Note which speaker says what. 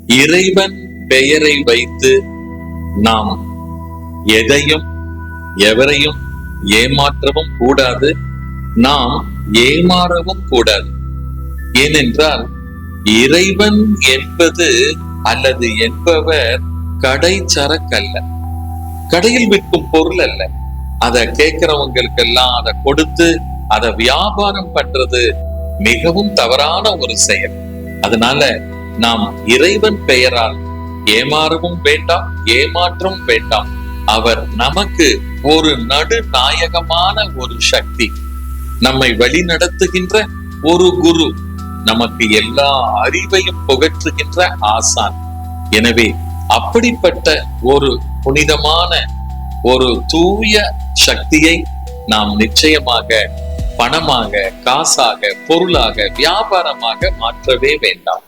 Speaker 1: இறைவன் பெயரை வைத்து நாம் எதையும் எவரையும் ஏமாற்றவும் கூடாது, நாம் ஏமாறவும் கூடாது. ஏனென்றால் இறைவன் என்பது அல்லது என்பவர் கடை சரக்கல்ல, கடையில் விற்கும் பொருள் அல்ல. அதை கேட்கிறவங்களுக்கெல்லாம் அதை கொடுத்து அதை வியாபாரம் பண்றது மிகவும் தவறான ஒரு செயல். அதனால நாம் இறைவன் பெயரால் ஏமாறவும் வேண்டாம், ஏமாற்றவும் வேண்டாம். அவர் நமக்கு ஒரு நடுநாயகமான ஒரு சக்தி, நம்மை வழி நடத்துகின்ற ஒரு குரு, நமக்கு எல்லா அறிவையும் புகற்றுகின்ற ஆசான். எனவே அப்படிப்பட்ட ஒரு புனிதமான ஒரு தூய சக்தியை நாம் நிச்சயமாக பணமாக, காசாக, பொருளாக, வியாபாரமாக மாற்றவே வேண்டாம்.